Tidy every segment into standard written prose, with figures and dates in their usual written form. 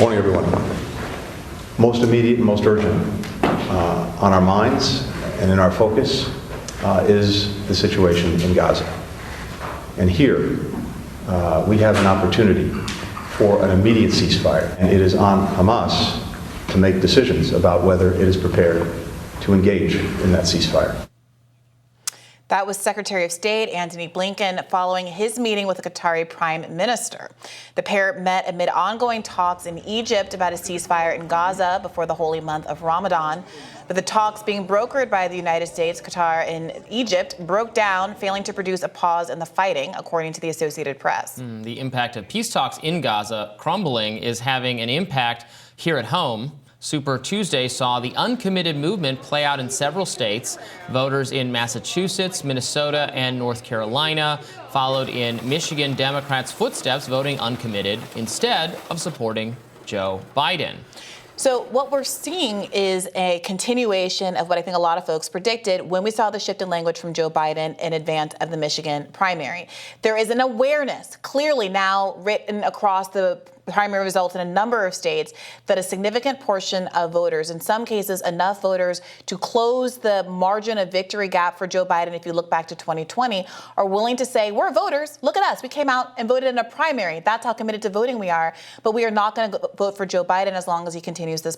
Morning, everyone. Most immediate and most urgent on our minds and in our focus is the situation in Gaza. And here we have an opportunity for an immediate ceasefire. And it is on Hamas to make decisions about whether it is prepared to engage in that ceasefire. That was Secretary of State Antony Blinken following his meeting with the Qatari Prime Minister. The pair met amid ongoing talks in Egypt about a ceasefire in Gaza before the holy month of Ramadan. But the talks being brokered by the United States, Qatar, and Egypt broke down, failing to produce a pause in the fighting, according to the Associated Press. The impact of peace talks in Gaza crumbling is having an impact here at home. Super Tuesday saw the uncommitted movement play out in several states. Voters in Massachusetts, Minnesota, and North Carolina followed in Michigan Democrats' footsteps, voting uncommitted instead of supporting Joe Biden. So what we're seeing is a continuation of what I think a lot of folks predicted when we saw the shift in language from Joe Biden in advance of the Michigan primary. There is an awareness clearly now written across the primary results in a number of states that a significant portion of voters, in some cases enough voters to close the margin of victory gap for Joe Biden, if you look back to 2020, are willing to say, we're voters, look at us, we came out and voted in a primary. That's how committed to voting we are, but we are not going to vote for Joe Biden as long as he continues this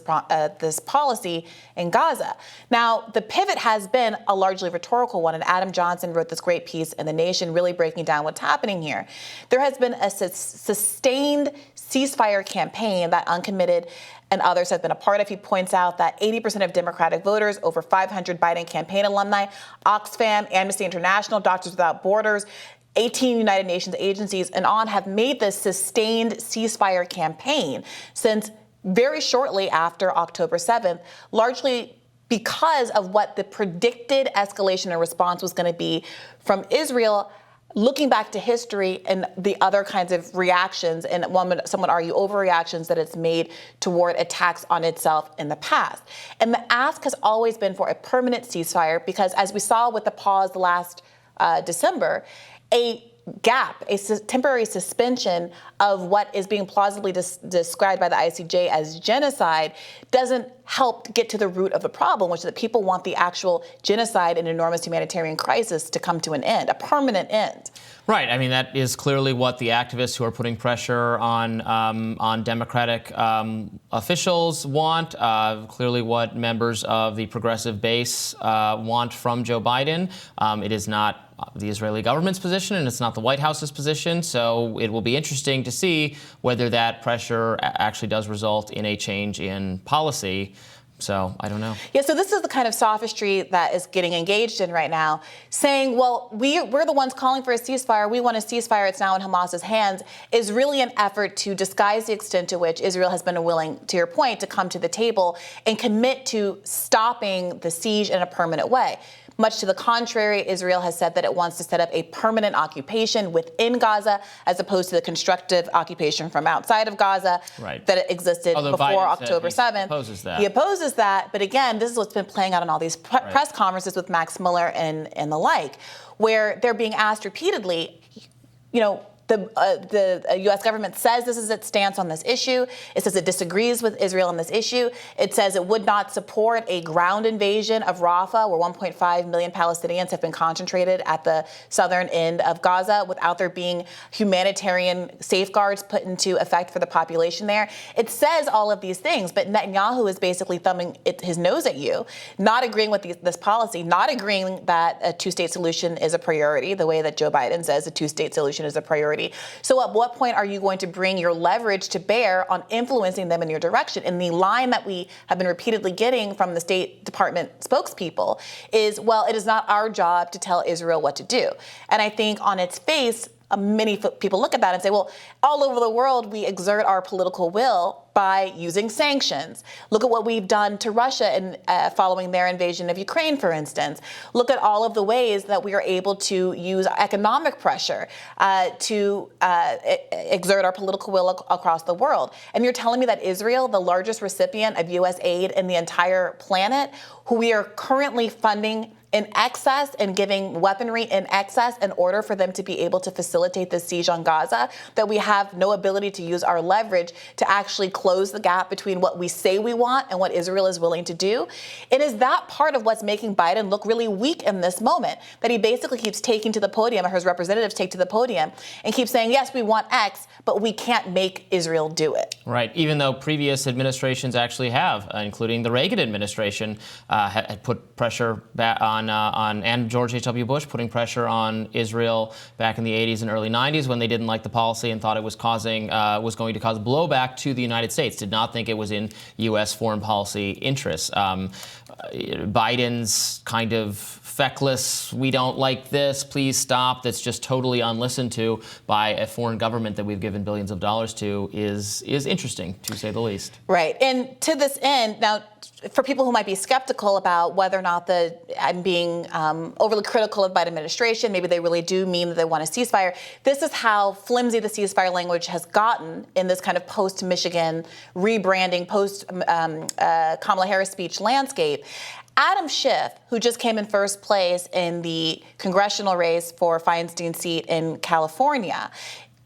policy in Gaza. Now, the pivot has been a largely rhetorical one, and Adam Johnson wrote this great piece in The Nation really breaking down what's happening here. There has been a sustained ceasefire campaign that Uncommitted and others have been a part of. He points out that 80% of Democratic voters, over 500 Biden campaign alumni, Oxfam, Amnesty International, Doctors Without Borders, 18 United Nations agencies, and on have made this sustained ceasefire campaign since very shortly after October 7th, largely because of what the predicted escalation and response was going to be from Israel. Looking back to history and the other kinds of reactions, and some would argue overreactions that it's made toward attacks on itself in the past. And the ask has always been for a permanent ceasefire because, as we saw with the pause last December, a gap, a temporary suspension of what is being plausibly described by the ICJ as genocide doesn't help get to the root of the problem, which is that people want the actual genocide and enormous humanitarian crisis to come to an end, a permanent end. Right. I mean, that is clearly what the activists who are putting pressure on Democratic officials want, clearly what members of the progressive base want from Joe Biden. It is not the Israeli government's position, and it's not the White House's position. So it will be interesting to see whether that pressure actually does result in a change in policy. So I don't know. Yeah, so this is the kind of sophistry that is getting engaged in right now, saying, well, we're the ones calling for a ceasefire. We want a ceasefire. It's now in Hamas's hands, is really an effort to disguise the extent to which Israel has been willing, to your point, to come to the table and commit to stopping the siege in a permanent way. Much to the contrary, Israel has said that it wants to set up a permanent occupation within Gaza as opposed to the constructive occupation from outside of Gaza that existed before October 7th. He opposes that. But again, this is what's been playing out in all these press conferences with Max Miller and the like, where they're being asked repeatedly, you know, the U.S. government says this is its stance on this issue. It says it disagrees with Israel on this issue. It says it would not support a ground invasion of Rafah, where 1.5 million Palestinians have been concentrated at the southern end of Gaza without there being humanitarian safeguards put into effect for the population there. It says all of these things, but Netanyahu is basically thumbing his nose at you, not agreeing with this policy, not agreeing that a two-state solution is a priority, the way that Joe Biden says a two-state solution is a priority. So at what point are you going to bring your leverage to bear on influencing them in your direction? And the line that we have been repeatedly getting from the State Department spokespeople is, well, it is not our job to tell Israel what to do. And I think on its face, many people look at that and say, well, all over the world, we exert our political will by using sanctions. Look at what we've done to Russia following their invasion of Ukraine, for instance. Look at all of the ways that we are able to use economic pressure to exert our political will across the world. And you're telling me that Israel, the largest recipient of U.S. aid in the entire planet, who we are currently funding in excess and giving weaponry in excess in order for them to be able to facilitate the siege on Gaza, that we have no ability to use our leverage to actually close the gap between what we say we want and what Israel is willing to do. It is that part of what's making Biden look really weak in this moment, that he basically keeps taking to the podium, or his representatives take to the podium, and keep saying, yes, we want X, but we can't make Israel do it. Right, even though previous administrations actually have, including the Reagan administration, had put pressure back on and George H.W. Bush putting pressure on Israel back in the 80s and early 90s when they didn't like the policy and thought it was going to cause blowback to the United States, did not think it was in U.S. foreign policy interests. Biden's kind of feckless, we don't like this, please stop, that's just totally unlistened to by a foreign government that we've given billions of dollars to is interesting, to say the least. Right. And to this end, now, for people who might be skeptical about whether or not I'm being overly critical of Biden administration, maybe they really do mean that they want a ceasefire. This is how flimsy the ceasefire language has gotten in this kind of post-Michigan rebranding, post-Kamala Harris speech landscape. Adam Schiff, who just came in first place in the congressional race for Feinstein's seat in California,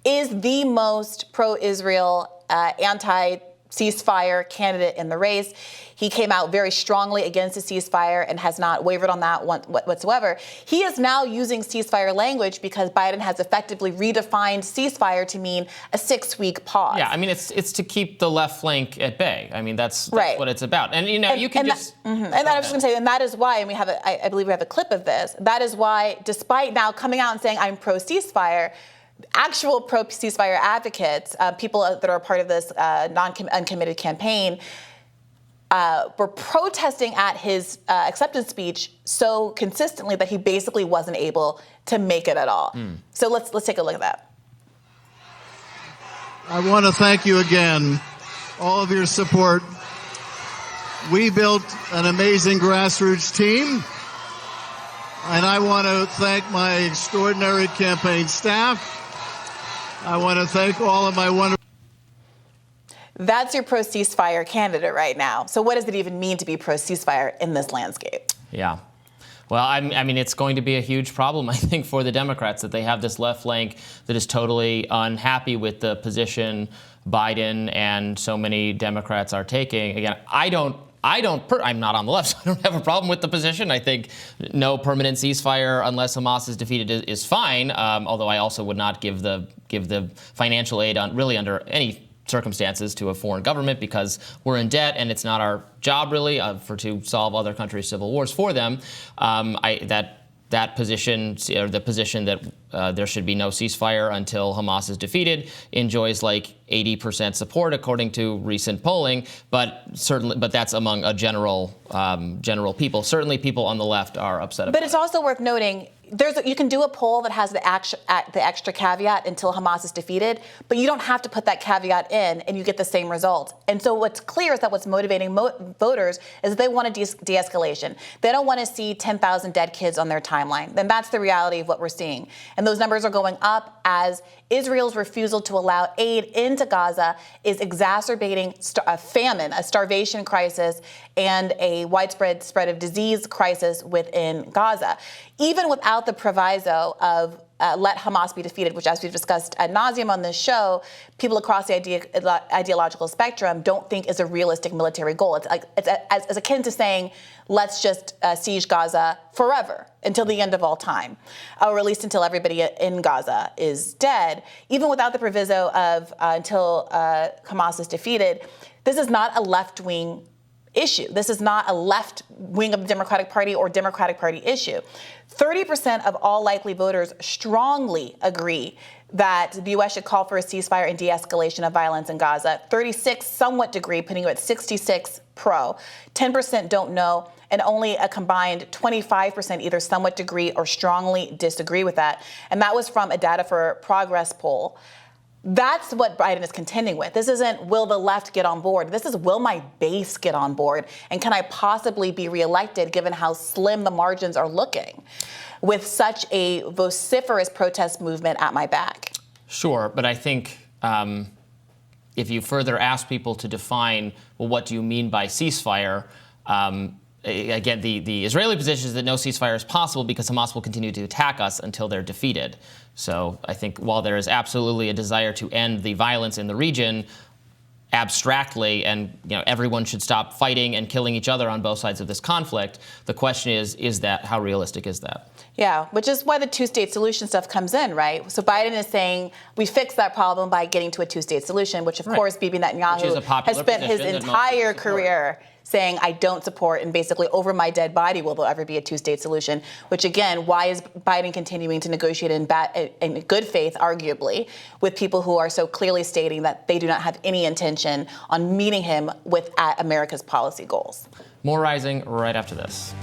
is the most pro-Israel, anti-ceasefire candidate in the race. He came out very strongly against a ceasefire and has not wavered on that whatsoever. He is now using ceasefire language because Biden has effectively redefined ceasefire to mean a 6-week pause. Yeah, I mean, it's to keep the left flank at bay. I mean, that's right. what it's about. And, you know, you can just... And I was just going to say, and that is why, and I believe we have a clip of this, that is why, despite now coming out and saying, I'm pro-ceasefire, actual pro-ceasefire advocates, people that are part of this uncommitted campaign, were protesting at his acceptance speech so consistently that he basically wasn't able to make it at all. So let's take a look at that. I want to thank you again, all of your support. We built an amazing grassroots team, and I want to thank my extraordinary campaign staff. I want to thank all of my wonderful... That's your pro-ceasefire candidate right now. So what does it even mean to be pro-ceasefire in this landscape? Yeah. Well, I mean, it's going to be a huge problem, I think, for the Democrats that they have this left flank that is totally unhappy with the position Biden and so many Democrats are taking. Again, I'm not on the left, so I don't have a problem with the position. I think no permanent ceasefire unless Hamas is defeated is fine, although I also would not give the financial aid really under any circumstances to a foreign government because we're in debt and it's not our job really to solve other countries' civil wars for them. That position, or the position that there should be no ceasefire until Hamas is defeated, enjoys like 80% support according to recent polling. But that's among a general people. Certainly, people on the left are upset about it. But it's also worth noting. You can do a poll that has the extra caveat until Hamas is defeated, but you don't have to put that caveat in and you get the same result. And so what's clear is that what's motivating voters is that they want a de-escalation. They don't want to see 10,000 dead kids on their timeline. Then that's the reality of what we're seeing. And those numbers are going up as Israel's refusal to allow aid into Gaza is exacerbating a famine, a starvation crisis, and a widespread spread of disease crisis within Gaza. Even without the proviso of let Hamas be defeated, which, as we've discussed ad nauseum on this show, people across the ideological spectrum don't think is a realistic military goal. It's as akin to saying, let's just siege Gaza forever until the end of all time, or at least until everybody in Gaza is dead. Even without the proviso of until Hamas is defeated, this is not a left-wing issue. This is not a left wing of the Democratic Party or Democratic Party issue. 30% of all likely voters strongly agree that the U.S. should call for a ceasefire and de-escalation of violence in Gaza. 36 somewhat agree, putting you at 66 pro. 10% don't know, and only a combined 25% either somewhat agree or strongly disagree with that. And that was from a Data for Progress poll. That's what Biden is contending with. This isn't, will the left get on board? This is, will my base get on board? And can I possibly be reelected given how slim the margins are looking with such a vociferous protest movement at my back? Sure, but I think if you further ask people to define, well, what do you mean by ceasefire? again, the Israeli position is that no ceasefire is possible because Hamas will continue to attack us until they're defeated. So I think while there is absolutely a desire to end the violence in the region abstractly, and everyone should stop fighting and killing each other on both sides of this conflict, the question is that how realistic is that? Yeah, which is why the two-state solution stuff comes in, right? So Biden is saying we fix that problem by getting to a two-state solution, which of course Bibi Netanyahu has spent his entire career saying, I don't support, and basically over my dead body will there ever be a two-state solution, which again, why is Biden continuing to negotiate in good faith, arguably, with people who are so clearly stating that they do not have any intention on meeting him with America's policy goals? More Rising right after this.